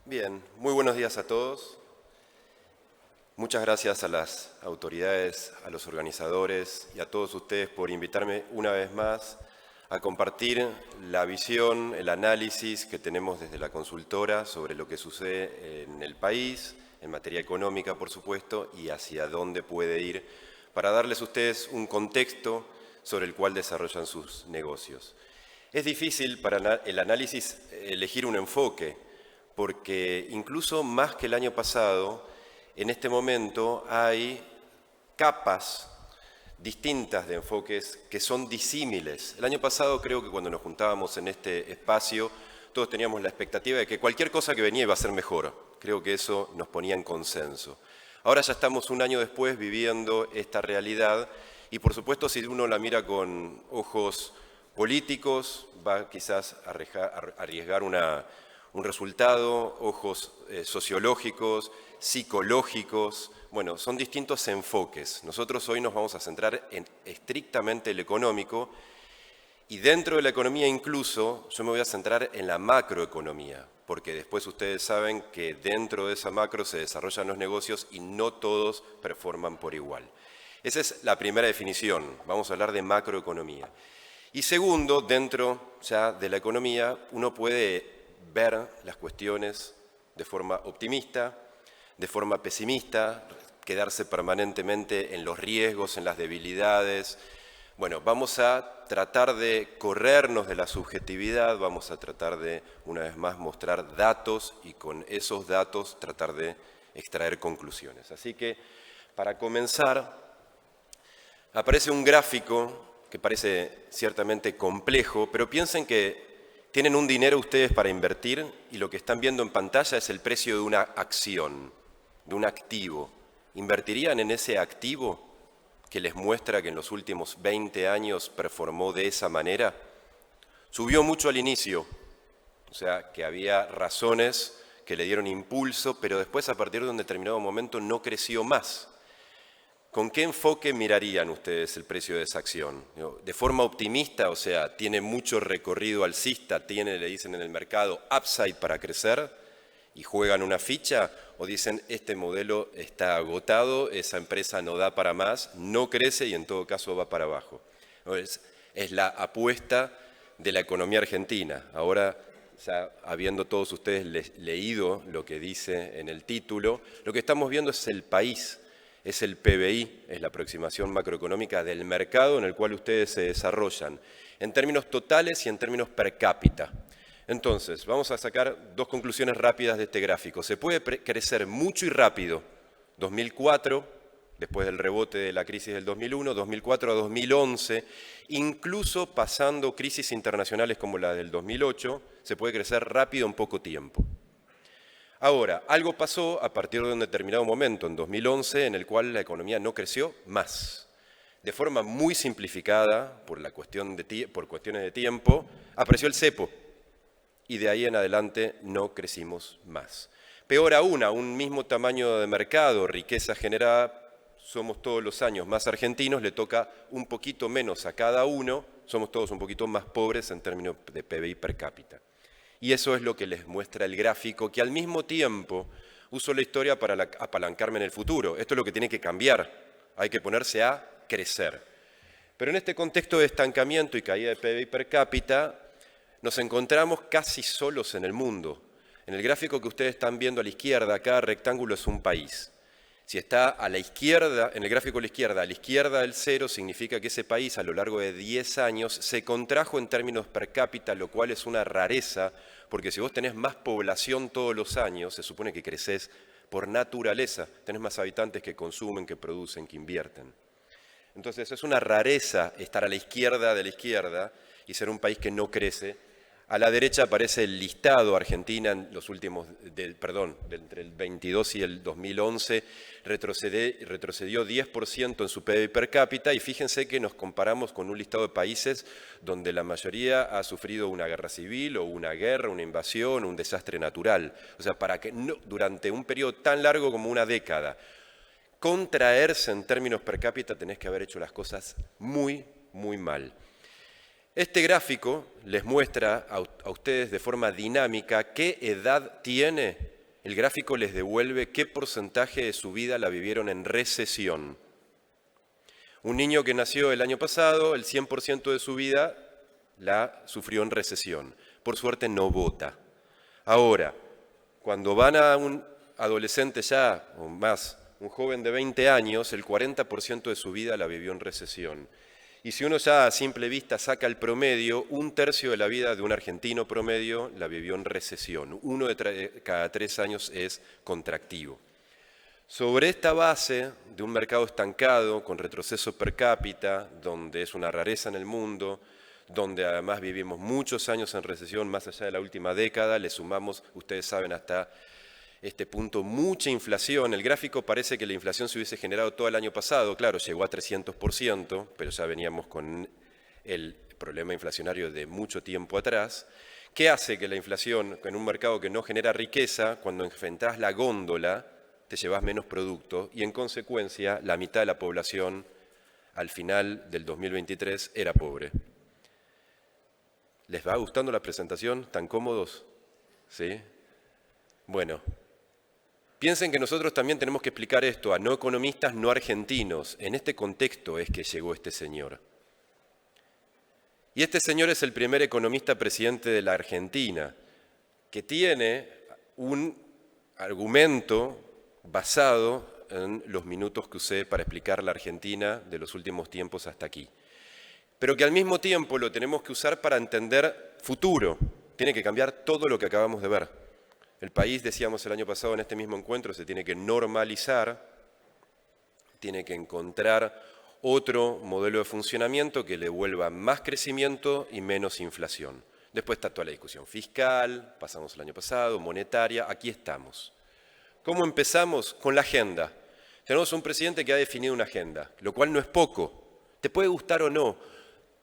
Bien, muy buenos días a todos. Muchas gracias a las autoridades, a los organizadores y a todos ustedes por invitarme una vez más a compartir la visión, el análisis que tenemos desde la consultora sobre lo que sucede en el país, en materia económica, por supuesto, y hacia dónde puede ir, para darles a ustedes un contexto sobre el cual desarrollan sus negocios. Es difícil para el análisis elegir un enfoque, porque incluso más que el año pasado, en este momento hay capas distintas de enfoques que son disímiles. El año pasado creo que cuando nos juntábamos en este espacio, todos teníamos la expectativa de que cualquier cosa que venía iba a ser mejor. Creo que eso nos ponía en consenso. Ahora ya estamos un año después viviendo esta realidad y por supuesto si uno la mira con ojos políticos, va quizás a arriesgar un resultado, ojos sociológicos, psicológicos. Bueno, son distintos enfoques. Nosotros hoy nos vamos a centrar en estrictamente el económico y dentro de la economía incluso yo me voy a centrar en la macroeconomía, porque después ustedes saben que dentro de esa macro se desarrollan los negocios y no todos performan por igual. Esa es la primera definición. Vamos a hablar de macroeconomía. Y segundo, dentro ya de la economía, uno puede ver las cuestiones de forma optimista, de forma pesimista, quedarse permanentemente en los riesgos, en las debilidades. Bueno, vamos a tratar de corrernos de la subjetividad, vamos a tratar de, una vez más, mostrar datos y con esos datos tratar de extraer conclusiones. Así que, para comenzar, aparece un gráfico que parece ciertamente complejo, pero piensen que tienen un dinero ustedes para invertir y lo que están viendo en pantalla es el precio de una acción, de un activo. ¿Invertirían en ese activo que les muestra que en los últimos 20 años performó de esa manera? Subió mucho al inicio, o sea que había razones que le dieron impulso, pero después a partir de un determinado momento no creció más. ¿Con qué enfoque mirarían ustedes el precio de esa acción? ¿De forma optimista, o sea, tiene mucho recorrido alcista, le dicen en el mercado, upside para crecer y juegan una ficha? ¿O dicen, este modelo está agotado, esa empresa no da para más, no crece y en todo caso va para abajo? Es la apuesta de la economía argentina. Ahora, ya habiendo todos ustedes leído lo que dice en el título, lo que estamos viendo es el país. Es el PBI, es la aproximación macroeconómica del mercado en el cual ustedes se desarrollan, en términos totales y en términos per cápita. Entonces, vamos a sacar dos conclusiones rápidas de este gráfico. Se puede crecer mucho y rápido, 2004, después del rebote de la crisis del 2001, 2004 a 2011, incluso pasando crisis internacionales como la del 2008, se puede crecer rápido en poco tiempo. Ahora, algo pasó a partir de un determinado momento, en 2011, en el cual la economía no creció más. De forma muy simplificada, por cuestiones de tiempo, apareció el cepo y de ahí en adelante no crecimos más. Peor aún, a un mismo tamaño de mercado, riqueza generada, somos todos los años más argentinos, le toca un poquito menos a cada uno, somos todos un poquito más pobres en términos de PBI per cápita. Y eso es lo que les muestra el gráfico, que al mismo tiempo uso la historia para apalancarme en el futuro. Esto es lo que tiene que cambiar, hay que ponerse a crecer. Pero en este contexto de estancamiento y caída de PBI per cápita, nos encontramos casi solos en el mundo. En el gráfico que ustedes están viendo a la izquierda, cada rectángulo es un país. Si está a la izquierda, en el gráfico a la izquierda del cero, significa que ese país a lo largo de 10 años se contrajo en términos per cápita, lo cual es una rareza, porque si vos tenés más población todos los años, se supone que creces por naturaleza, tenés más habitantes que consumen, que producen, que invierten. Entonces es una rareza estar a la izquierda de la izquierda y ser un país que no crece. A la derecha aparece el listado. Argentina en los últimos, entre el 22 y el 2011 retrocedió 10% en su PIB per cápita y fíjense que nos comparamos con un listado de países donde la mayoría ha sufrido una guerra civil o una guerra, una invasión, un desastre natural. O sea, para que durante un periodo tan largo como una década contraerse en términos per cápita tenés que haber hecho las cosas muy, muy mal. Este gráfico les muestra a ustedes de forma dinámica qué edad tiene el gráfico les devuelve qué porcentaje de su vida la vivieron en recesión. Un niño que nació el año pasado, el 100% de su vida la sufrió en recesión. Por suerte no vota. Ahora, cuando van a un adolescente ya, o más, un joven de 20 años, el 40% de su vida la vivió en recesión. Y si uno ya a simple vista saca el promedio, 1/3 de la vida de un argentino promedio la vivió en recesión. Uno de cada 3 años es contractivo. Sobre esta base de un mercado estancado, con retroceso per cápita, donde es una rareza en el mundo, donde además vivimos muchos años en recesión, más allá de la última década, le sumamos, ustedes saben, hasta este punto, mucha inflación. El gráfico parece que la inflación se hubiese generado todo el año pasado, claro, llegó a 300%, pero ya veníamos con el problema inflacionario de mucho tiempo atrás. ¿Qué hace que la inflación, en un mercado que no genera riqueza, cuando enfrentás la góndola, te llevas menos producto y en consecuencia la mitad de la población al final del 2023 era pobre? ¿Les va gustando la presentación? ¿Tan cómodos? ¿Sí? Bueno, piensen que nosotros también tenemos que explicar esto a no economistas, no argentinos. En este contexto es que llegó este señor. Y este señor es el primer economista presidente de la Argentina, que tiene un argumento basado en los minutos que usé para explicar la Argentina de los últimos tiempos hasta aquí. Pero que al mismo tiempo lo tenemos que usar para entender futuro. Tiene que cambiar todo lo que acabamos de ver. El país, decíamos el año pasado en este mismo encuentro, se tiene que normalizar, tiene que encontrar otro modelo de funcionamiento que le vuelva más crecimiento y menos inflación. Después está toda la discusión fiscal, pasamos el año pasado, monetaria, aquí estamos. ¿Cómo empezamos? Con la agenda. Tenemos un presidente que ha definido una agenda, lo cual no es poco. Te puede gustar o no,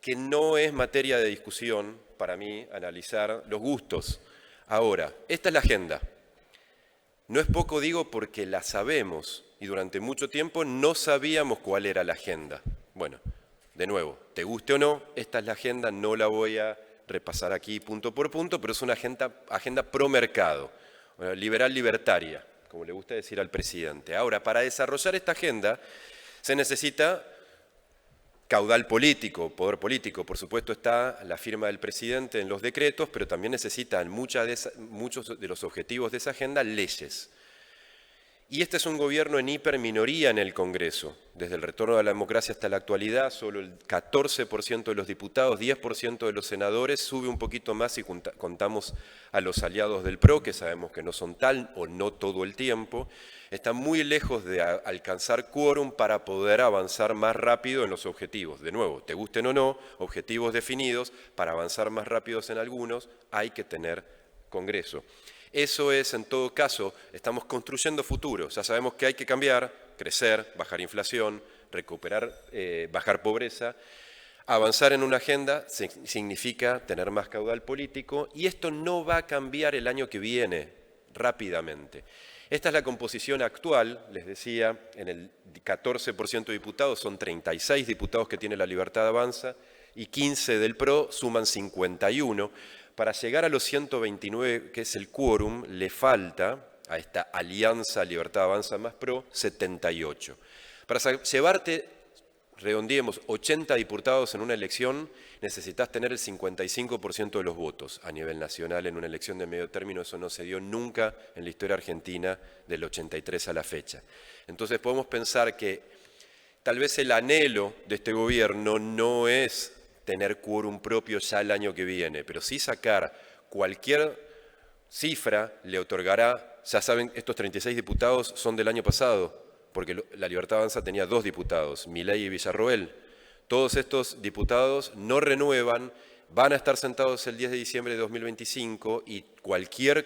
que no es materia de discusión para mí analizar los gustos. Ahora, esta es la agenda. No es poco, digo, porque la sabemos y durante mucho tiempo no sabíamos cuál era la agenda. Bueno, de nuevo, te guste o no, esta es la agenda, no la voy a repasar aquí punto por punto, pero es una agenda pro mercado, liberal-libertaria, como le gusta decir al presidente. Ahora, para desarrollar esta agenda se necesita caudal político, poder político. Por supuesto está la firma del presidente en los decretos, pero también necesitan muchos de los objetivos de esa agenda leyes. Y este es un gobierno en hiperminoría en el Congreso. Desde el retorno de la democracia hasta la actualidad, solo el 14% de los diputados, 10% de los senadores, sube un poquito más si contamos a los aliados del PRO, que sabemos que no son tal o no todo el tiempo. Están muy lejos de alcanzar quórum para poder avanzar más rápido en los objetivos. De nuevo, te gusten o no, objetivos definidos, para avanzar más rápidos en algunos hay que tener Congreso. Eso es, en todo caso, estamos construyendo futuro. Ya sabemos que hay que cambiar, crecer, bajar inflación, recuperar, bajar pobreza. Avanzar en una agenda significa tener más caudal político y esto no va a cambiar el año que viene rápidamente. Esta es la composición actual, les decía, en el 14% de diputados, son 36 diputados que tiene la Libertad Avanza y 15 del PRO, suman 51. Para llegar a los 129, que es el quórum, le falta a esta alianza Libertad Avanza más PRO 78. Para llevarte, redondeemos, 80 diputados en una elección, necesitas tener el 55% de los votos a nivel nacional en una elección de medio término. Eso no se dio nunca en la historia argentina del 83 a la fecha. Entonces podemos pensar que tal vez el anhelo de este gobierno no es tener quórum propio ya el año que viene, pero sí sacar cualquier cifra le otorgará, ya saben, estos 36 diputados son del año pasado, porque la Libertad Avanza tenía 2 diputados, Milei y Villarroel. Todos estos diputados no renuevan, van a estar sentados el 10 de diciembre de 2025 y cualquiera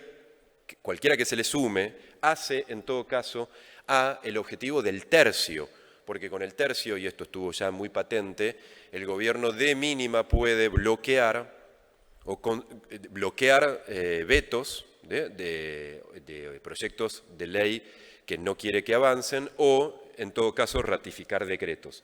que se le sume hace, en todo caso, a el objetivo del tercio, porque con el tercio, y esto estuvo ya muy patente, el gobierno de mínima puede bloquear vetos de proyectos de ley que no quiere que avancen o, en todo caso, ratificar decretos.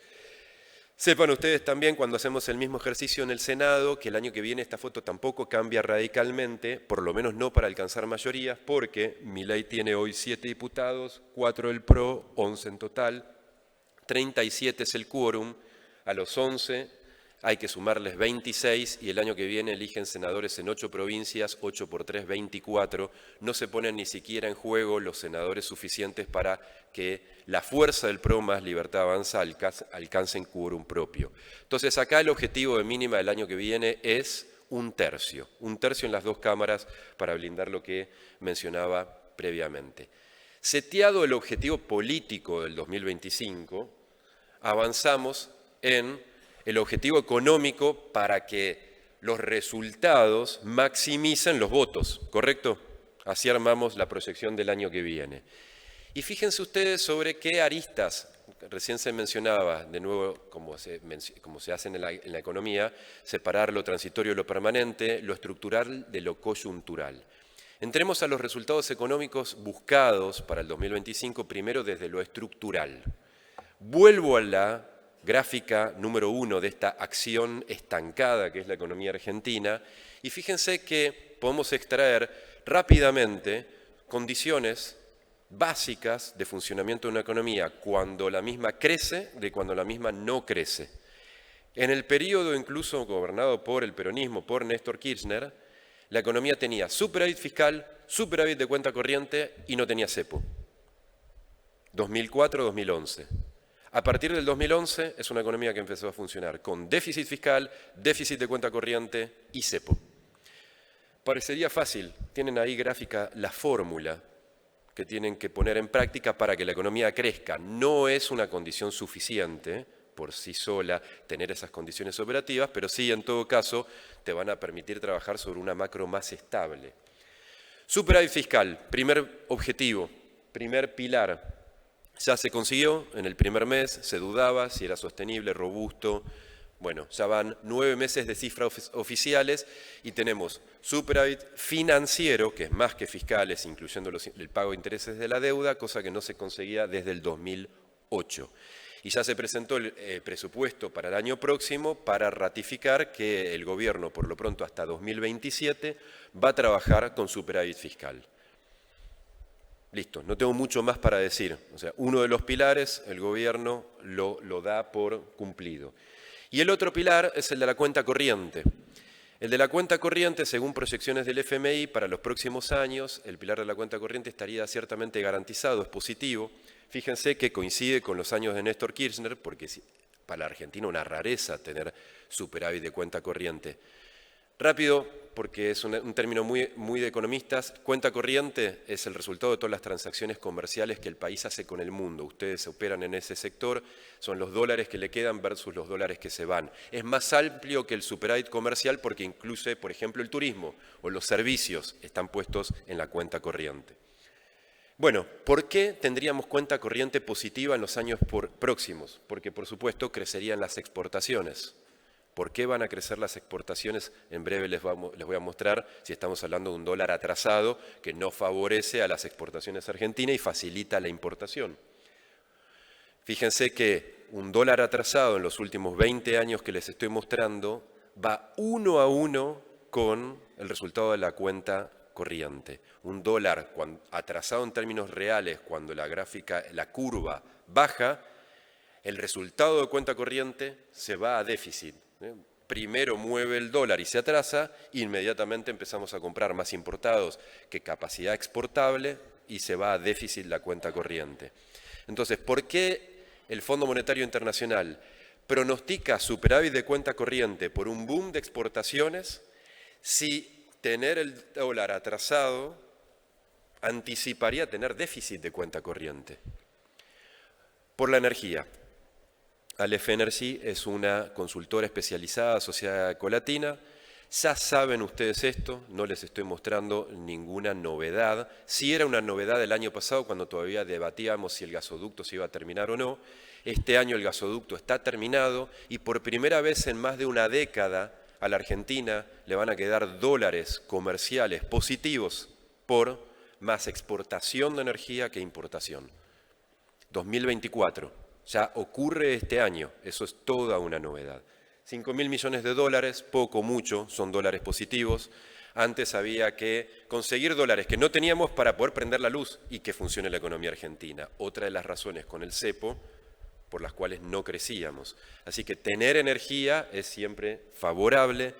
Sepan ustedes también, cuando hacemos el mismo ejercicio en el Senado, que el año que viene esta foto tampoco cambia radicalmente, por lo menos no para alcanzar mayorías, porque Milei tiene hoy 7 diputados, 4 del PRO, 11 en total, 37 es el quórum, a los 11 hay que sumarles 26 y el año que viene eligen senadores en 8 provincias, 8 por 3, 24. No se ponen ni siquiera en juego los senadores suficientes para que la fuerza del PRO más Libertad Avanza alcancen quórum propio. Entonces acá el objetivo de mínima del año que viene es un tercio en las dos cámaras para blindar lo que mencionaba previamente. Seteado el objetivo político del 2025, avanzamos en el objetivo económico para que los resultados maximicen los votos, ¿correcto? Así armamos la proyección del año que viene. Y fíjense ustedes sobre qué aristas, recién se mencionaba, de nuevo, como se hace en la economía, separar lo transitorio de lo permanente, lo estructural de lo coyuntural. Entremos a los resultados económicos buscados para el 2025, primero desde lo estructural. Vuelvo a la gráfica número 1 de esta acción estancada que es la economía argentina, y fíjense que podemos extraer rápidamente condiciones básicas de funcionamiento de una economía cuando la misma crece de cuando la misma no crece. En el periodo incluso gobernado por el peronismo, por Néstor Kirchner, la economía tenía superávit fiscal, superávit de cuenta corriente y no tenía cepo. 2004-2011. A partir del 2011 es una economía que empezó a funcionar con déficit fiscal, déficit de cuenta corriente y cepo. Parecería fácil, tienen ahí gráfica la fórmula que tienen que poner en práctica para que la economía crezca. No es una condición suficiente por sí sola tener esas condiciones operativas, pero sí en todo caso te van a permitir trabajar sobre una macro más estable. Superávit fiscal, primer objetivo, primer pilar. Ya se consiguió en el primer mes, se dudaba si era sostenible, robusto. Bueno, ya van 9 meses de cifras oficiales y tenemos superávit financiero, que es más que fiscales, incluyendo el pago de intereses de la deuda, cosa que no se conseguía desde el 2008. Y ya se presentó el presupuesto para el año próximo para ratificar que el gobierno, por lo pronto hasta 2027, va a trabajar con superávit fiscal. Listo, no tengo mucho más para decir. O sea, uno de los pilares, el gobierno lo da por cumplido. Y el otro pilar es el de la cuenta corriente. El de la cuenta corriente, según proyecciones del FMI, para los próximos años, el pilar de la cuenta corriente estaría ciertamente garantizado, es positivo. Fíjense que coincide con los años de Néstor Kirchner, porque es para la Argentina una rareza tener superávit de cuenta corriente. Rápido, porque es un término muy de economistas, cuenta corriente es el resultado de todas las transacciones comerciales que el país hace con el mundo. Ustedes operan en ese sector, son los dólares que le quedan versus los dólares que se van. Es más amplio que el superávit comercial porque incluye, por ejemplo, el turismo o los servicios están puestos en la cuenta corriente. Bueno, ¿por qué tendríamos cuenta corriente positiva en los años próximos? Porque, por supuesto, crecerían las exportaciones. ¿Por qué van a crecer las exportaciones? En breve les voy a mostrar si estamos hablando de un dólar atrasado que no favorece a las exportaciones argentinas y facilita la importación. Fíjense que un dólar atrasado en los últimos 20 años que les estoy mostrando va 1 a 1 con el resultado de la cuenta corriente. Un dólar atrasado en términos reales cuando la curva baja, el resultado de cuenta corriente se va a déficit. Primero mueve el dólar y se atrasa, inmediatamente empezamos a comprar más importados que capacidad exportable y se va a déficit la cuenta corriente. Entonces, ¿por qué el Fondo Monetario Internacional pronostica superávit de cuenta corriente por un boom de exportaciones si tener el dólar atrasado anticiparía tener déficit de cuenta corriente? Por la energía. Alef Energy es una consultora especializada asociada a Ecolatina. Ya saben ustedes esto, no les estoy mostrando ninguna novedad. Sí era una novedad el año pasado cuando todavía debatíamos si el gasoducto se iba a terminar o no. Este año el gasoducto está terminado y por primera vez en más de una década a la Argentina le van a quedar dólares comerciales positivos por más exportación de energía que importación. 2024. Ya ocurre este año, eso es toda una novedad. 5.000 millones de dólares, poco, mucho, son dólares positivos. Antes había que conseguir dólares que no teníamos para poder prender la luz y que funcione la economía argentina. Otra de las razones con el cepo por las cuales no crecíamos. Así que tener energía es siempre favorable.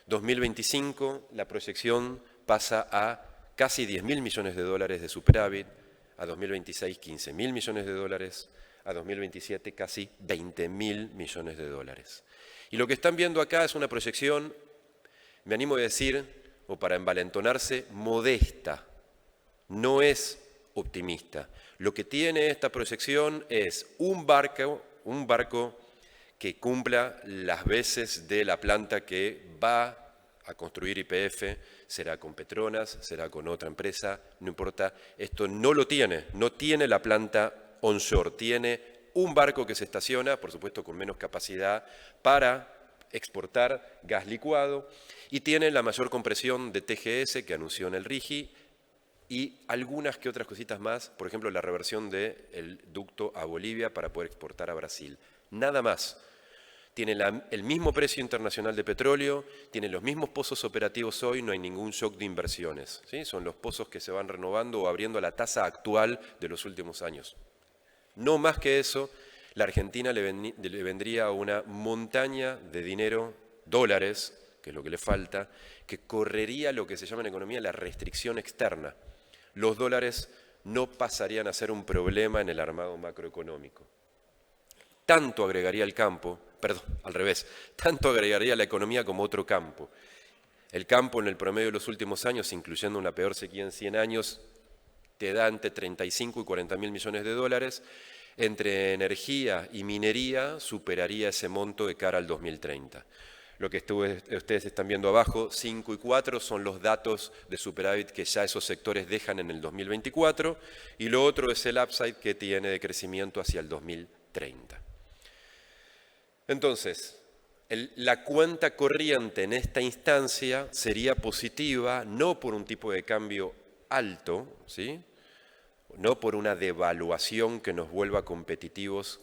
2025 la proyección pasa a casi 10.000 millones de dólares de superávit, a 2026 15.000 millones de dólares, a 2027 casi 20.000 millones de dólares. Y lo que están viendo acá es una proyección, me animo a decir, o para envalentonarse, modesta. No es optimista. Lo que tiene esta proyección es un barco que cumpla las veces de la planta que va a construir YPF, será con Petronas, será con otra empresa, no importa. Esto no lo tiene, no tiene la planta onshore, tiene un barco que se estaciona, por supuesto con menos capacidad, para exportar gas licuado, y tiene la mayor compresión de TGS que anunció en el RIGI, y algunas que otras cositas más, por ejemplo la reversión del ducto a Bolivia para poder exportar a Brasil. Nada más. Tiene el mismo precio internacional de petróleo, tiene los mismos pozos operativos hoy, no hay ningún shock de inversiones, ¿sí? Son los pozos que se van renovando o abriendo a la tasa actual de los últimos años. No más que eso, la Argentina le vendría una montaña de dinero, dólares, que es lo que le falta, que correría lo que se llama en economía la restricción externa. Los dólares no pasarían a ser un problema en el armado macroeconómico. Tanto agregaría el campo, perdón, al revés, tanto agregaría la economía como otro campo. El campo en el promedio de los últimos años, incluyendo una peor sequía en 100 años, te da entre 35 y 40.000 millones de dólares. Entre energía y minería superaría ese monto de cara al 2030. Lo que ustedes están viendo abajo, 5 y 4, son los datos de superávit que ya esos sectores dejan en el 2024, y lo otro es el upside que tiene de crecimiento hacia el 2030. Entonces, la cuenta corriente en esta instancia sería positiva, no por un tipo de cambio alto, ¿sí? No por una devaluación que nos vuelva competitivos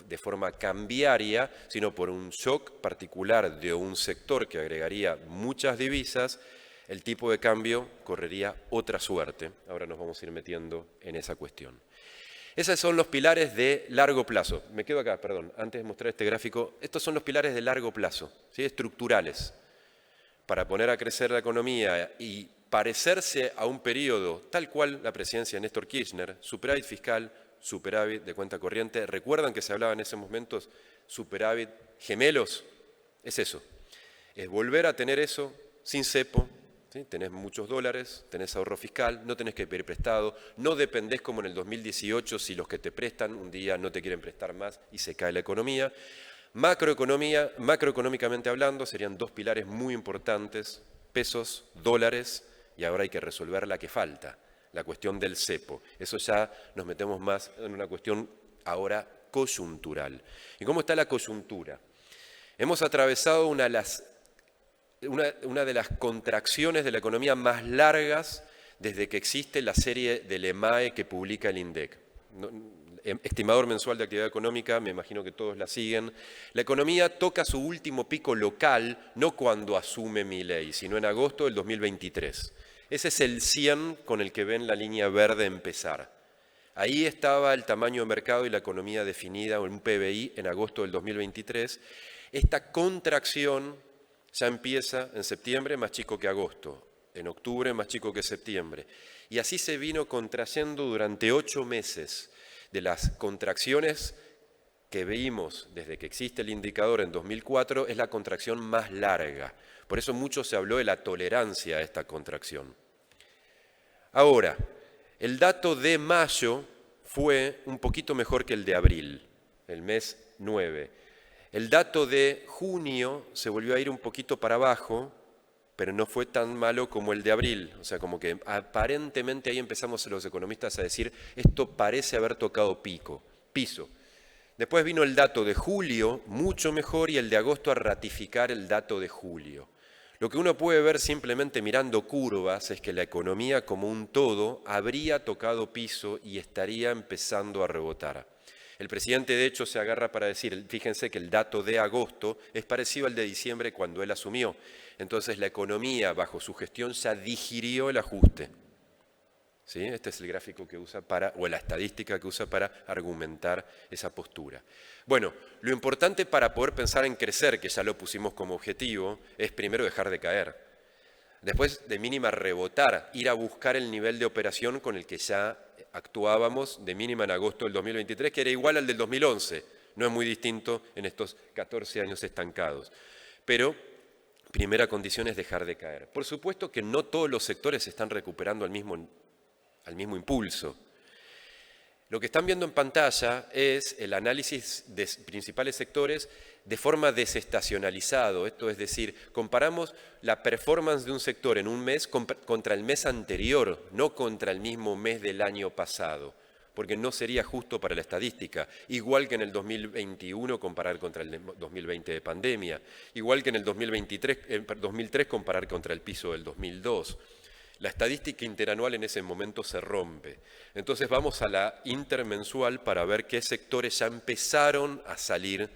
de forma cambiaria, sino por un shock particular de un sector que agregaría muchas divisas, el tipo de cambio correría otra suerte. Ahora nos vamos a ir metiendo en esa cuestión. Esos son los pilares de largo plazo. Me quedo acá, perdón, antes de mostrar este gráfico. Estos son los pilares de largo plazo, ¿sí? Estructurales, para poner a crecer la economía y parecerse a un periodo tal cual la presidencia de Néstor Kirchner, superávit fiscal, superávit de cuenta corriente. ¿Recuerdan que se hablaba en esos momentos superávit gemelos? Es eso, es volver a tener eso sin cepo, ¿sí? Tenés muchos dólares, tenés ahorro fiscal, no tenés que pedir prestado, no dependés como en el 2018 si los que te prestan un día no te quieren prestar más y se cae la economía. Macroeconómicamente hablando, serían dos pilares muy importantes, pesos, dólares, y ahora hay que resolver la que falta, la cuestión del cepo. Eso ya nos metemos más en una cuestión ahora coyuntural. ¿Y cómo está la coyuntura? Hemos atravesado una de las contracciones de la economía más largas desde que existe la serie del EMAE que publica el INDEC. Estimador mensual de actividad económica, me imagino que todos la siguen. La economía toca su último pico local, no cuando asume Milei, sino en agosto del 2023. Ese es el 100 con el que ven la línea verde empezar. Ahí estaba el tamaño de mercado y la economía definida en un PBI en agosto del 2023. Esta contracción ya empieza en septiembre, más chico que agosto, en octubre, más chico que septiembre. Y así se vino contrayendo durante 8 meses. De las contracciones que vimos desde que existe el indicador en 2004, es la contracción más larga. Por eso mucho se habló de la tolerancia a esta contracción. Ahora, el dato de mayo fue un poquito mejor que el de abril, el mes 9. El dato de junio se volvió a ir un poquito para abajo, pero no fue tan malo como el de abril. O sea, como que aparentemente ahí empezamos los economistas a decir, esto parece haber tocado piso. Después vino el dato de julio, mucho mejor, y el de agosto a ratificar el dato de julio. Lo que uno puede ver simplemente mirando curvas es que la economía como un todo habría tocado piso y estaría empezando a rebotar. El presidente, de hecho, se agarra para decir, fíjense que el dato de agosto es parecido al de diciembre cuando él asumió. Entonces la economía, bajo su gestión, ya digirió el ajuste. ¿Sí? Este es el gráfico que usa o la estadística que usa para argumentar esa postura. Bueno, lo importante para poder pensar en crecer, que ya lo pusimos como objetivo, es primero dejar de caer. Después, de mínima, rebotar, ir a buscar el nivel de operación con el que ya actuábamos de mínima en agosto del 2023, que era igual al del 2011. No es muy distinto en estos 14 años estancados. Pero primera condición es dejar de caer. Por supuesto que no todos los sectores se están recuperando al mismo impulso. Lo que están viendo en pantalla es el análisis de principales sectores de forma desestacionalizado. Esto es decir, comparamos la performance de un sector en un mes contra el mes anterior, no contra el mismo mes del año pasado, porque no sería justo para la estadística. Igual que en el 2021 comparar contra el 2020 de pandemia, igual que en el 2003 comparar contra el piso del 2002. La estadística interanual en ese momento se rompe. Entonces vamos a la intermensual para ver qué sectores ya empezaron a salir,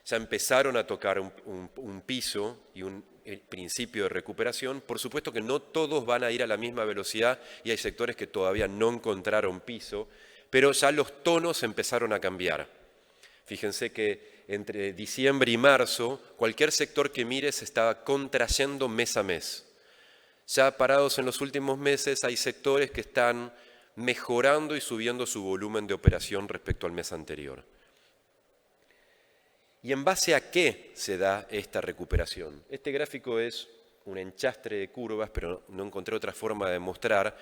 ya empezaron a tocar un piso y un principio de recuperación. Por supuesto que no todos van a ir a la misma velocidad y hay sectores que todavía no encontraron piso, pero ya los tonos empezaron a cambiar. Fíjense que entre diciembre y marzo, cualquier sector que mire se estaba contrayendo mes a mes. Ya parados en los últimos meses hay sectores que están mejorando y subiendo su volumen de operación respecto al mes anterior. ¿Y en base a qué se da esta recuperación? Este gráfico es un enchastre de curvas, pero no encontré otra forma de mostrar.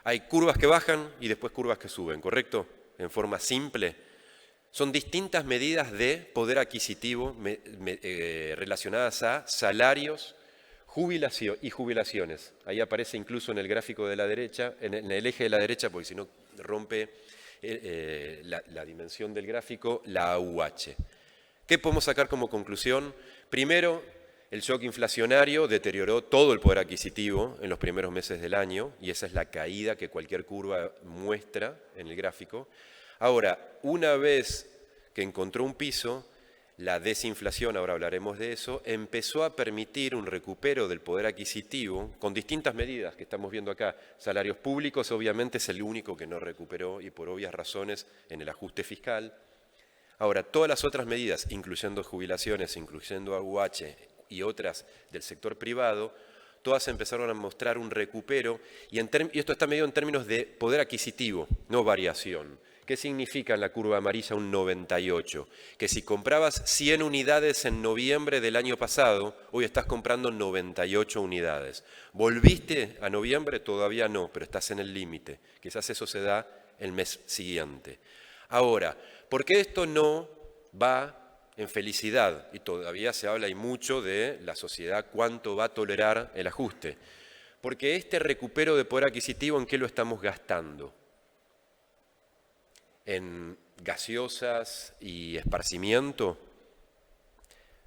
Hay curvas que bajan y después curvas que suben, ¿correcto? En forma simple. Son distintas medidas de poder adquisitivo relacionadas a salarios, jubilación y jubilaciones. Ahí aparece incluso en el gráfico de la derecha, en el eje de la derecha, porque si no rompe la dimensión del gráfico, la AUH. ¿Qué podemos sacar como conclusión? Primero, el shock inflacionario deterioró todo el poder adquisitivo en los primeros meses del año, y esa es la caída que cualquier curva muestra en el gráfico. Ahora, una vez que encontró un piso, la desinflación, ahora hablaremos de eso, empezó a permitir un recupero del poder adquisitivo con distintas medidas que estamos viendo acá. Salarios públicos obviamente es el único que no recuperó y por obvias razones en el ajuste fiscal. Ahora, todas las otras medidas, incluyendo jubilaciones, incluyendo AUH y otras del sector privado, todas empezaron a mostrar un recupero y esto está medido en términos de poder adquisitivo, no variación. ¿Qué significa en la curva amarilla un 98? Que si comprabas 100 unidades en noviembre del año pasado, hoy estás comprando 98 unidades. ¿Volviste a noviembre? Todavía no, pero estás en el límite. Quizás eso se da el mes siguiente. Ahora, ¿por qué esto no va en felicidad? Y todavía se habla y mucho de la sociedad, cuánto va a tolerar el ajuste. Porque este recupero de poder adquisitivo, ¿en qué lo estamos gastando? ¿En gaseosas y esparcimiento?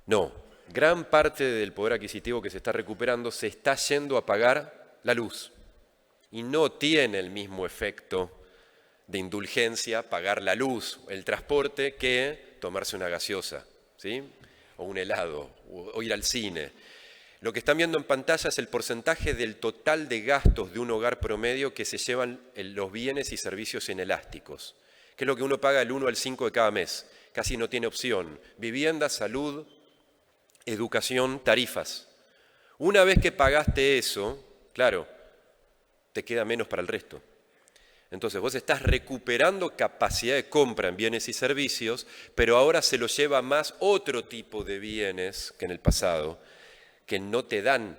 No, gran parte del poder adquisitivo que se está recuperando se está yendo a pagar la luz y no tiene el mismo efecto de indulgencia pagar la luz, el transporte, que tomarse una gaseosa, ¿sí? O un helado, o ir al cine. Lo que están viendo en pantalla es el porcentaje del total de gastos de un hogar promedio que se llevan los bienes y servicios inelásticos, que es lo que uno paga del 1 al 5 de cada mes. Casi no tiene opción. Vivienda, salud, educación, tarifas. Una vez que pagaste eso, claro, te queda menos para el resto. Entonces vos estás recuperando capacidad de compra en bienes y servicios, pero ahora se lo lleva más otro tipo de bienes que en el pasado, que no te dan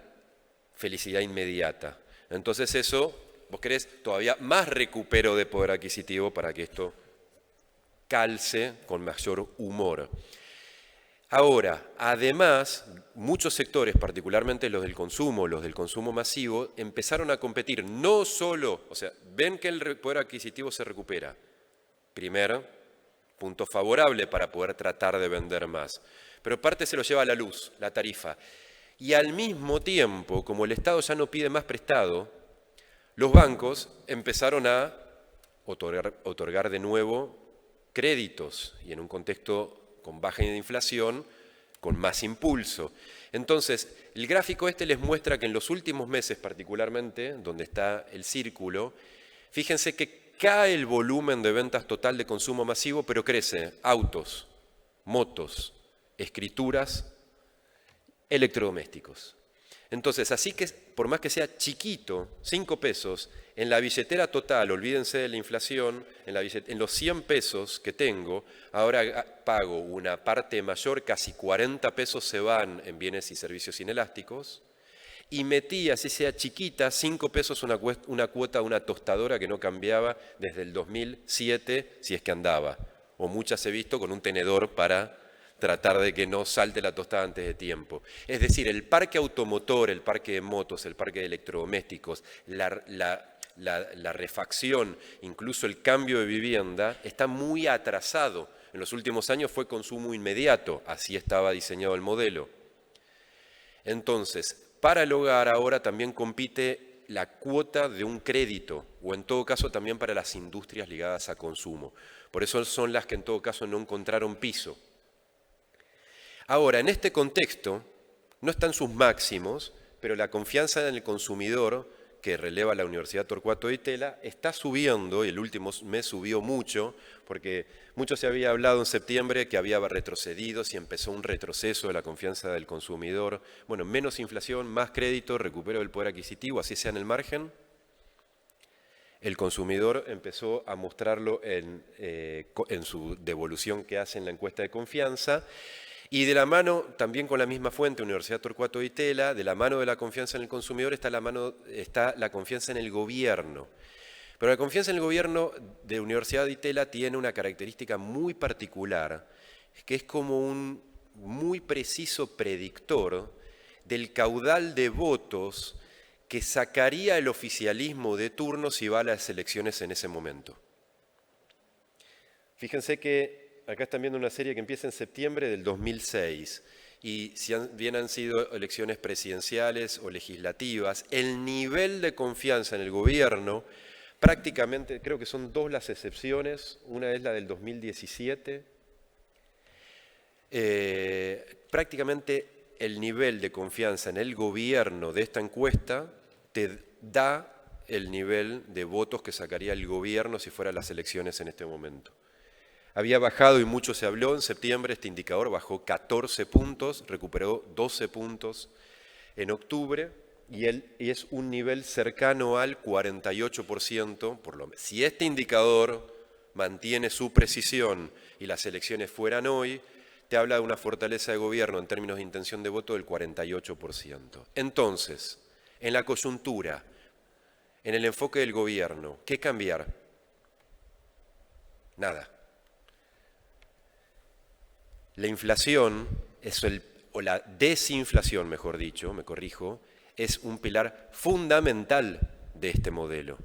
felicidad inmediata. Entonces eso, vos querés todavía más recupero de poder adquisitivo para que esto calce con mayor humor. Ahora, además, muchos sectores, particularmente los del consumo masivo, empezaron a competir no solo, o sea, ven que el poder adquisitivo se recupera. Primer punto favorable para poder tratar de vender más. Pero parte se lo lleva a la luz, la tarifa. Y al mismo tiempo, como el Estado ya no pide más prestado, los bancos empezaron a otorgar de nuevo créditos y en un contexto con baja inflación, con más impulso. Entonces, el gráfico este les muestra que en los últimos meses particularmente, donde está el círculo, fíjense que cae el volumen de ventas total de consumo masivo, pero crece autos, motos, escrituras, electrodomésticos. Entonces, así que por más que sea chiquito, 5 pesos, en la billetera total, olvídense de la inflación, en los 100 pesos que tengo, ahora pago una parte mayor, casi 40 pesos se van en bienes y servicios inelásticos, y metí, así sea chiquita, 5 pesos una cuota de una tostadora que no cambiaba desde el 2007, si es que andaba, o muchas he visto con un tenedor para tratar de que no salte la tostada antes de tiempo. Es decir, el parque automotor, el parque de motos, el parque de electrodomésticos, la refacción, incluso el cambio de vivienda, está muy atrasado. En los últimos años fue consumo inmediato, así estaba diseñado el modelo. Entonces, para el hogar ahora también compite la cuota de un crédito, o en todo caso también para las industrias ligadas a consumo. Por eso son las que en todo caso no encontraron piso. Ahora, en este contexto, no están sus máximos, pero la confianza en el consumidor, que releva la Universidad Torcuato Di Itela, está subiendo, y el último mes subió mucho, porque mucho se había hablado en septiembre que había retrocedido, si empezó un retroceso de la confianza del consumidor. Bueno, menos inflación, más crédito, recupero del poder adquisitivo, así sea en el margen. El consumidor empezó a mostrarlo en su devolución que hace en la encuesta de confianza. Y de la mano, también con la misma fuente, Universidad Torcuato Di Itela, de la mano de la confianza en el consumidor está la confianza en el gobierno. Pero la confianza en el gobierno de Universidad Di Itela tiene una característica muy particular, que es como un muy preciso predictor del caudal de votos que sacaría el oficialismo de turno si va a las elecciones en ese momento. Fíjense que acá están viendo una serie que empieza en septiembre del 2006 y si bien han sido elecciones presidenciales o legislativas, el nivel de confianza en el gobierno, prácticamente, creo que son 2 las excepciones, una es la del 2017, prácticamente el nivel de confianza en el gobierno de esta encuesta te da el nivel de votos que sacaría el gobierno si fueran las elecciones en este momento. Había bajado y mucho se habló en septiembre, este indicador bajó 14 puntos, recuperó 12 puntos en octubre y es un nivel cercano al 48%. Si este indicador mantiene su precisión y las elecciones fueran hoy, te habla de una fortaleza de gobierno en términos de intención de voto del 48%. Entonces, en la coyuntura, en el enfoque del gobierno, ¿qué cambiar? Nada. La inflación, o la desinflación, mejor dicho, me corrijo, es un pilar fundamental de este modelo.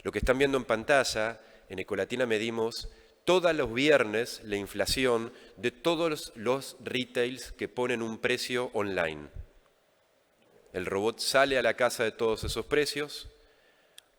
Lo que están viendo en pantalla, en Ecolatina medimos todos los viernes la inflación de todos los retails que ponen un precio online. El robot sale a la casa de todos esos precios,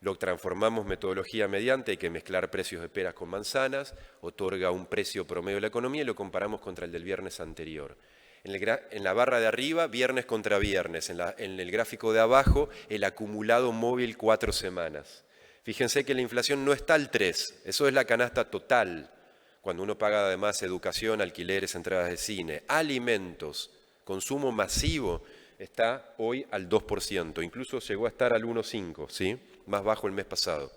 lo transformamos metodología mediante, hay que mezclar precios de peras con manzanas, otorga un precio promedio de la economía y lo comparamos contra el del viernes anterior. En la barra de arriba, viernes contra viernes, en el gráfico de abajo, el acumulado móvil 4 semanas. Fíjense que la inflación no está al 3, eso es la canasta total, cuando uno paga además educación, alquileres, entradas de cine, alimentos, consumo masivo, está hoy al 2%, incluso llegó a estar al 1,5%, ¿sí? Más bajo el mes pasado.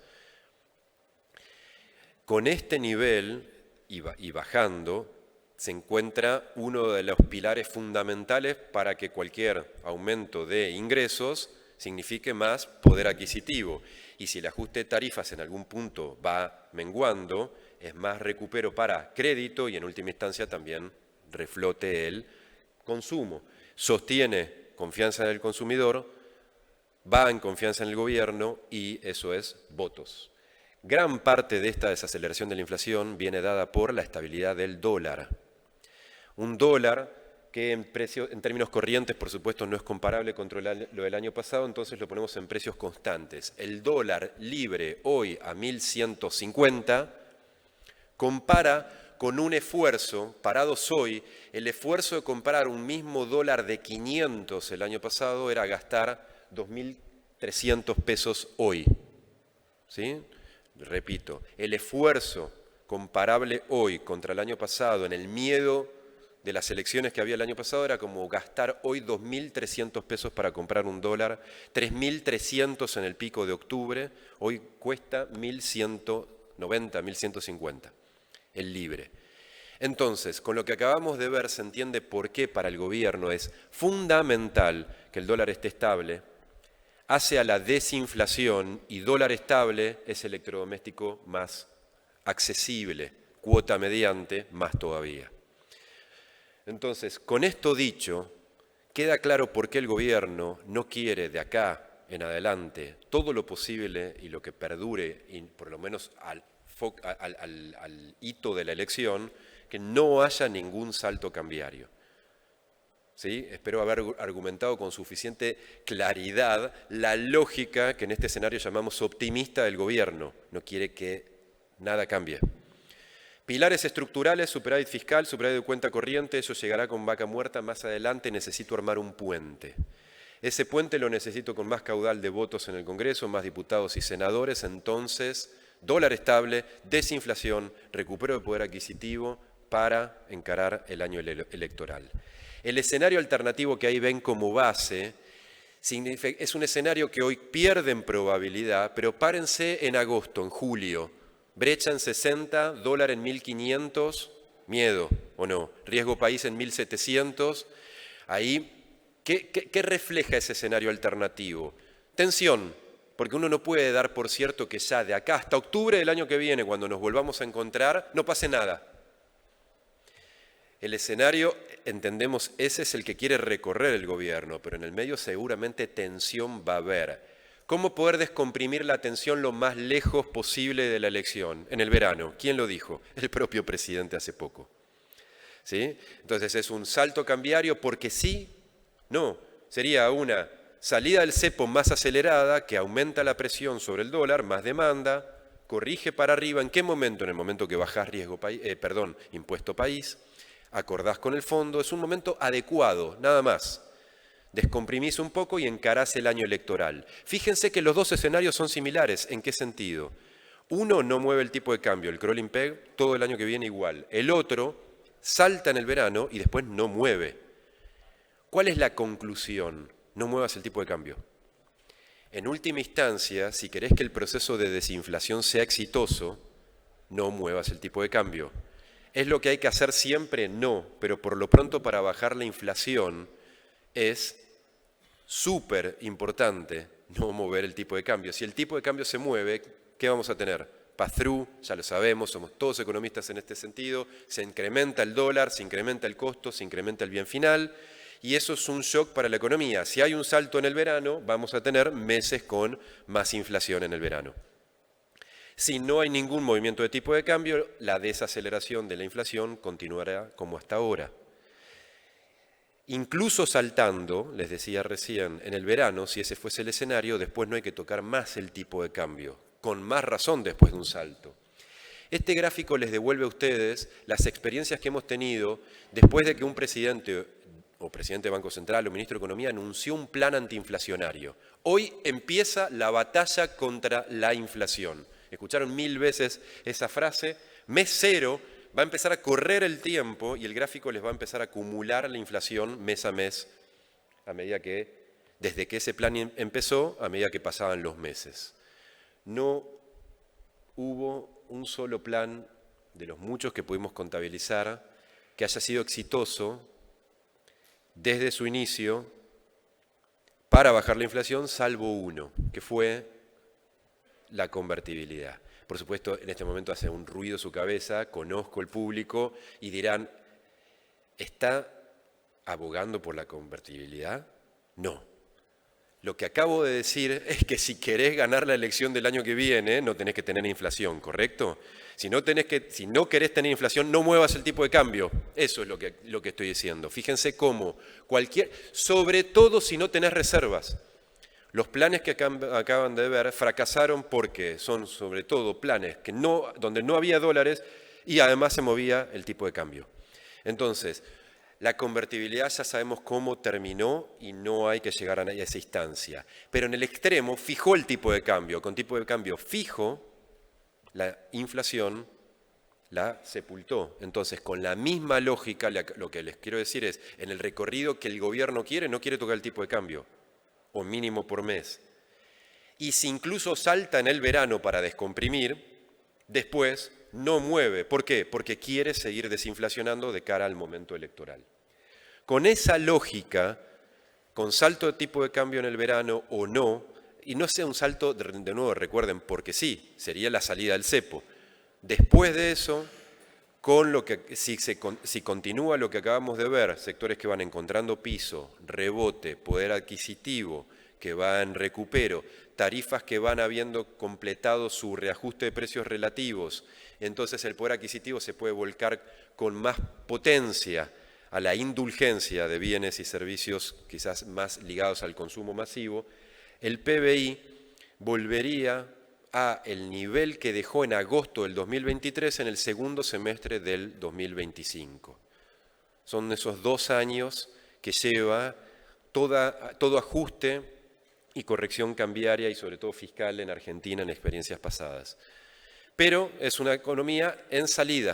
Con este nivel, y bajando, se encuentra uno de los pilares fundamentales para que cualquier aumento de ingresos signifique más poder adquisitivo. Y si el ajuste de tarifas en algún punto va menguando, es más recupero para crédito y en última instancia también reflote el consumo. Sostiene confianza en el consumidor, va en confianza en el gobierno y eso es votos. Gran parte de esta desaceleración de la inflación viene dada por la estabilidad del dólar. Un dólar que en términos corrientes, por supuesto, no es comparable con lo del año pasado, entonces lo ponemos en precios constantes. El dólar libre hoy a 1.150 compara con un esfuerzo, parados hoy, el esfuerzo de comprar un mismo dólar de 500 el año pasado era gastar 2.300 pesos hoy. ¿Sí? Repito, el esfuerzo comparable hoy contra el año pasado en el miedo de las elecciones que había el año pasado era como gastar hoy 2.300 pesos para comprar un dólar, 3.300 en el pico de octubre, hoy cuesta 1.190, 1.150, el libre. Entonces, con lo que acabamos de ver se entiende por qué para el gobierno es fundamental que el dólar esté estable, hace a la desinflación y dólar estable es electrodoméstico más accesible, cuota mediante más todavía. Entonces, con esto dicho, queda claro por qué el gobierno no quiere de acá en adelante todo lo posible y lo que perdure, y por lo menos al hito de la elección, que no haya ningún salto cambiario. ¿Sí? Espero haber argumentado con suficiente claridad la lógica que en este escenario llamamos optimista del gobierno. No quiere que nada cambie. Pilares estructurales, superávit fiscal, superávit de cuenta corriente, eso llegará con vaca muerta más adelante, necesito armar un puente. Ese puente lo necesito con más caudal de votos en el Congreso, más diputados y senadores, entonces dólar estable, desinflación, recupero de poder adquisitivo para encarar el año electoral. El escenario alternativo que ahí ven como base es un escenario que hoy pierde en probabilidad, pero párense en agosto, en julio, brecha en 60, dólar en 1.500, miedo o no, riesgo país en 1.700, ahí, ¿qué refleja ese escenario alternativo? Tensión, porque uno no puede dar por cierto que ya de acá hasta octubre del año que viene, cuando nos volvamos a encontrar, no pase nada. El escenario, entendemos, ese es el que quiere recorrer el gobierno, pero en el medio seguramente tensión va a haber. ¿Cómo poder descomprimir la tensión lo más lejos posible de la elección? En el verano. ¿Quién lo dijo? El propio presidente hace poco. ¿Sí? Entonces es un salto cambiario porque sí, no. Sería una salida del cepo más acelerada que aumenta la presión sobre el dólar, más demanda, corrige para arriba. ¿En qué momento? En el momento que bajás impuesto país, acordás con el fondo, es un momento adecuado, nada más. Descomprimís un poco y encarás el año electoral. Fíjense que los dos escenarios son similares. ¿En qué sentido? Uno no mueve el tipo de cambio, el crawling peg, todo el año que viene igual. El otro salta en el verano y después no mueve. ¿Cuál es la conclusión? No muevas el tipo de cambio. En última instancia, si querés que el proceso de desinflación sea exitoso, no muevas el tipo de cambio. ¿Es lo que hay que hacer siempre? No, pero por lo pronto para bajar la inflación es súper importante no mover el tipo de cambio. Si el tipo de cambio se mueve, ¿qué vamos a tener? Pass-through, ya lo sabemos, somos todos economistas en este sentido, se incrementa el dólar, se incrementa el costo, se incrementa el bien final, y eso es un shock para la economía. Si hay un salto en el verano, vamos a tener meses con más inflación en el verano. Si no hay ningún movimiento de tipo de cambio, la desaceleración de la inflación continuará como hasta ahora. Incluso saltando, les decía recién, en el verano, si ese fuese el escenario, después no hay que tocar más el tipo de cambio, con más razón después de un salto. Este gráfico les devuelve a ustedes las experiencias que hemos tenido después de que un presidente o presidente de Banco Central o ministro de Economía anunció un plan antiinflacionario. Hoy empieza la batalla contra la inflación. Escucharon 1000 veces esa frase. Mes cero va a empezar a correr el tiempo y el gráfico les va a empezar a acumular la inflación mes a mes, a medida que, desde que ese plan empezó, a medida que pasaban los meses. No hubo un solo plan de los muchos que pudimos contabilizar que haya sido exitoso desde su inicio para bajar la inflación, salvo uno, que fue la convertibilidad. Por supuesto, en este momento hace un ruido su cabeza, conozco el público y dirán, ¿está abogando por la convertibilidad? No. Lo que acabo de decir es que si querés ganar la elección del año que viene, no tenés que tener inflación, ¿correcto? Si no querés tener inflación, no muevas el tipo de cambio. Eso es lo que estoy diciendo. Fíjense cómo sobre todo si no tenés reservas. Los planes que acaban de ver fracasaron porque son sobre todo planes donde no había dólares y además se movía el tipo de cambio. Entonces, la convertibilidad ya sabemos cómo terminó y no hay que llegar a esa instancia. Pero en el extremo fijó el tipo de cambio. Con tipo de cambio fijo, la inflación la sepultó. Entonces, con la misma lógica, lo que les quiero decir es, en el recorrido que el gobierno quiere, no quiere tocar el tipo de cambio, o mínimo por mes. Y si incluso salta en el verano para descomprimir, después no mueve. ¿Por qué? Porque quiere seguir desinflacionando de cara al momento electoral. Con esa lógica, con salto de tipo de cambio en el verano o no, y no sea un salto, de nuevo recuerden, porque sí, sería la salida del cepo. Después de eso, si continúa lo que acabamos de ver, sectores que van encontrando piso, rebote, poder adquisitivo, que va en recupero, tarifas que van habiendo completado su reajuste de precios relativos, entonces el poder adquisitivo se puede volcar con más potencia a la indulgencia de bienes y servicios quizás más ligados al consumo masivo, el PBI volvería a el nivel que dejó en agosto del 2023 en el segundo semestre del 2025. Son esos 2 años que lleva todo ajuste y corrección cambiaria y sobre todo fiscal en Argentina en experiencias pasadas. Pero es una economía en salida.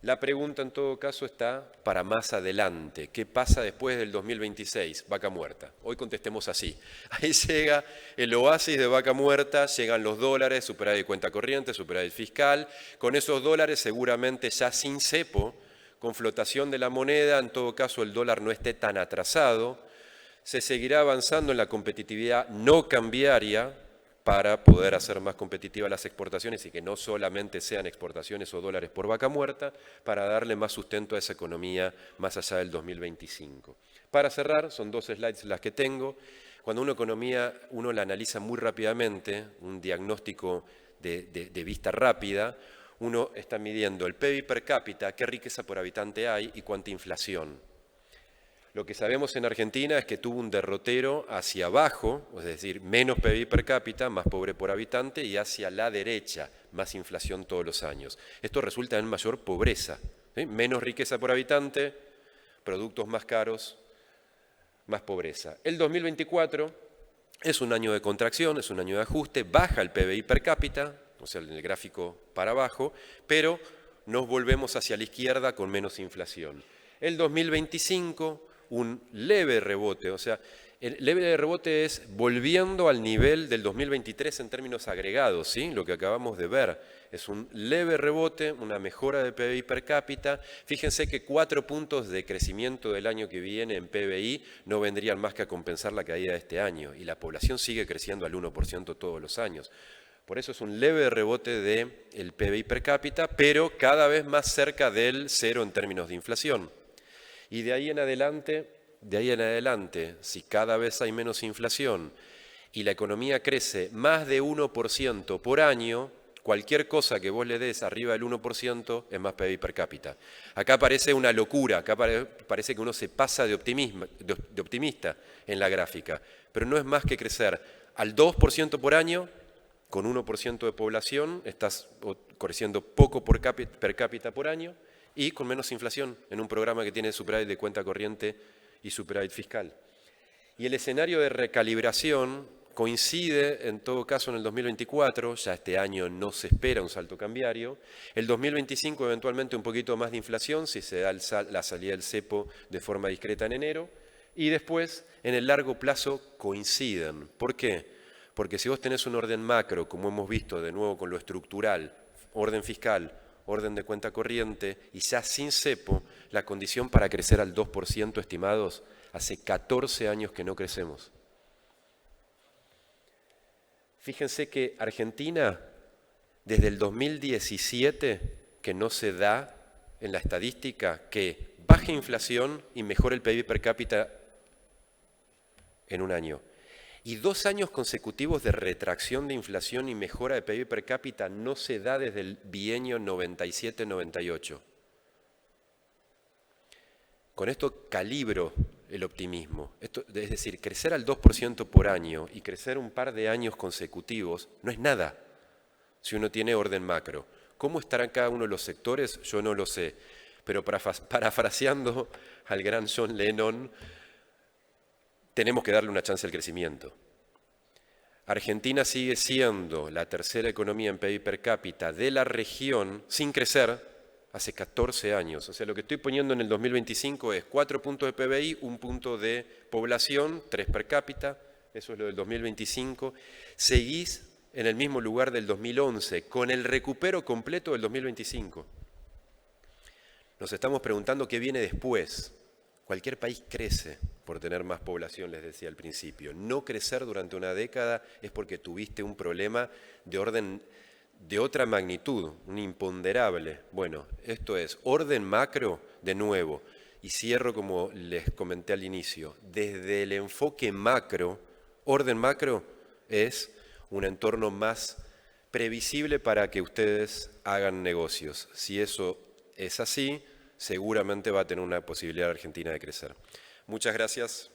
La pregunta en todo caso está para más adelante. ¿Qué pasa después del 2026? Vaca muerta. Hoy contestemos así. Ahí llega el oasis de vaca muerta, llegan los dólares, superávit de cuenta corriente, superávit fiscal. Con esos dólares seguramente ya sin cepo, con flotación de la moneda, en todo caso el dólar no esté tan atrasado. Se seguirá avanzando en la competitividad no cambiaria, para poder hacer más competitivas las exportaciones y que no solamente sean exportaciones o dólares por vaca muerta, para darle más sustento a esa economía más allá del 2025. Para cerrar, son 2 slides las que tengo. Cuando una economía uno la analiza muy rápidamente, un diagnóstico de vista rápida, uno está midiendo el PIB per cápita, qué riqueza por habitante hay y cuánta inflación. Lo que sabemos en Argentina es que tuvo un derrotero hacia abajo, es decir, menos PIB per cápita, más pobre por habitante, y hacia la derecha, más inflación todos los años. Esto resulta en mayor pobreza, ¿sí? Menos riqueza por habitante, productos más caros, más pobreza. El 2024 es un año de contracción, es un año de ajuste, baja el PBI per cápita, o sea, en el gráfico para abajo, pero nos volvemos hacia la izquierda con menos inflación. El 2025... un leve rebote, o sea, el leve rebote es volviendo al nivel del 2023 en términos agregados, ¿sí? Lo que acabamos de ver es un leve rebote, una mejora de PBI per cápita. Fíjense que 4 puntos de crecimiento del año que viene en PBI no vendrían más que a compensar la caída de este año, y la población sigue creciendo al 1% todos los años. Por eso es un leve rebote del PBI per cápita, pero cada vez más cerca del cero en términos de inflación. Y de ahí en adelante, si cada vez hay menos inflación y la economía crece más de 1% por año, cualquier cosa que vos le des arriba del 1% es más PIB per cápita. Acá parece una locura, acá parece que uno se pasa de optimista en la gráfica, pero no es más que crecer al 2% por año, con 1% de población, estás creciendo poco per cápita por año, y con menos inflación en un programa que tiene superávit de cuenta corriente y superávit fiscal. Y el escenario de recalibración coincide en todo caso en el 2024, ya este año no se espera un salto cambiario, el 2025 eventualmente un poquito más de inflación si se da la salida del cepo de forma discreta en enero, y después en el largo plazo coinciden. ¿Por qué? Porque si vos tenés un orden macro, como hemos visto de nuevo con lo estructural, orden fiscal, orden de cuenta corriente, y ya sin cepo, la condición para crecer al 2% estimados, hace 14 años que no crecemos. Fíjense que Argentina, desde el 2017, que no se da en la estadística que baja inflación y mejora el PIB per cápita en un año. Y 2 años consecutivos de retracción de inflación y mejora de PIB per cápita no se da desde el bienio 97-98. Con esto calibro el optimismo. Es decir, crecer al 2% por año y crecer un par de años consecutivos no es nada si uno tiene orden macro. ¿Cómo estarán cada uno de los sectores? Yo no lo sé. Pero parafraseando al gran John Lennon, tenemos que darle una chance al crecimiento. Argentina sigue siendo la tercera economía en PIB per cápita de la región sin crecer hace 14 años. O sea, lo que estoy poniendo en el 2025 es 4 puntos de PBI, 1 punto de población, 3 per cápita, eso es lo del 2025. Seguís en el mismo lugar del 2011, con el recupero completo del 2025. Nos estamos preguntando qué viene después. Cualquier país crece por tener más población, les decía al principio. No crecer durante una década es porque tuviste un problema de orden de otra magnitud, un imponderable. Bueno, esto es orden macro de nuevo. Y cierro como les comenté al inicio. Desde el enfoque macro, orden macro es un entorno más previsible para que ustedes hagan negocios. Si eso es así, seguramente va a tener una posibilidad Argentina de crecer. Muchas gracias.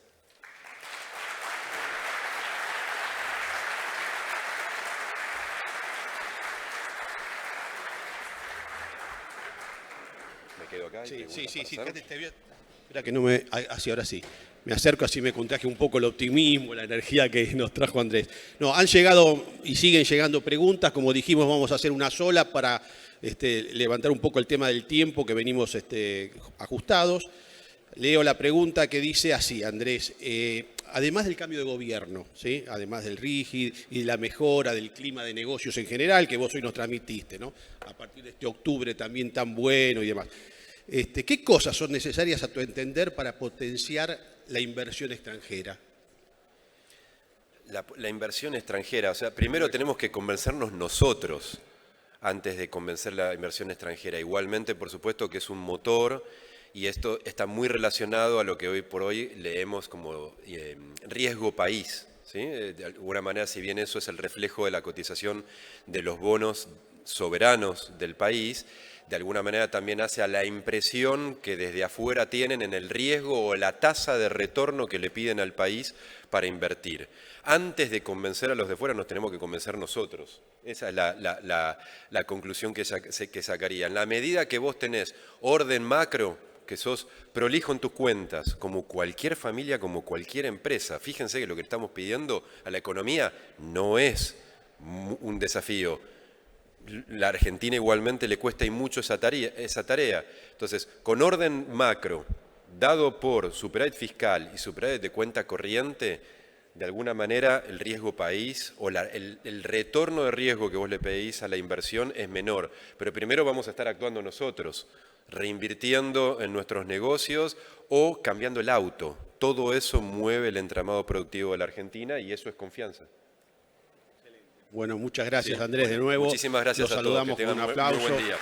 Me quedo acá. Sí. Espera que no me... Así, ahora sí. Me acerco, así me contagia un poco el optimismo, la energía que nos trajo Andrés. No, han llegado y siguen llegando preguntas. Como dijimos, vamos a hacer una sola para levantar un poco el tema del tiempo que venimos ajustados. Leo la pregunta que dice así, Andrés. Además del cambio de gobierno, ¿sí? Además del RIGI y la mejora del clima de negocios en general, que vos hoy nos transmitiste, ¿no? A partir de este octubre también tan bueno y demás. ¿Qué cosas son necesarias a tu entender para potenciar la inversión extranjera? La inversión extranjera, o sea, primero tenemos que convencernos nosotros antes de convencer la inversión extranjera. Igualmente, por supuesto, que es un motor y esto está muy relacionado a lo que hoy por hoy leemos como riesgo país, ¿sí? De alguna manera, si bien eso es el reflejo de la cotización de los bonos soberanos del país, de alguna manera también hace a la impresión que desde afuera tienen en el riesgo o la tasa de retorno que le piden al país para invertir. Antes de convencer a los de fuera nos tenemos que convencer nosotros. Esa es la conclusión que sacaría. En la medida que vos tenés orden macro, que sos prolijo en tus cuentas, como cualquier familia, como cualquier empresa, fíjense que lo que estamos pidiendo a la economía no es un desafío. La Argentina igualmente le cuesta y mucho esa tarea. Entonces, con orden macro, dado por superávit fiscal y superávit de cuenta corriente, de alguna manera el riesgo país o el retorno de riesgo que vos le pedís a la inversión es menor. Pero primero vamos a estar actuando nosotros, reinvirtiendo en nuestros negocios o cambiando el auto. Todo eso mueve el entramado productivo de la Argentina y eso es confianza. Bueno, muchas gracias, Andrés, de nuevo. Muchísimas gracias a todos. Los saludamos con un aplauso. Muy buen día.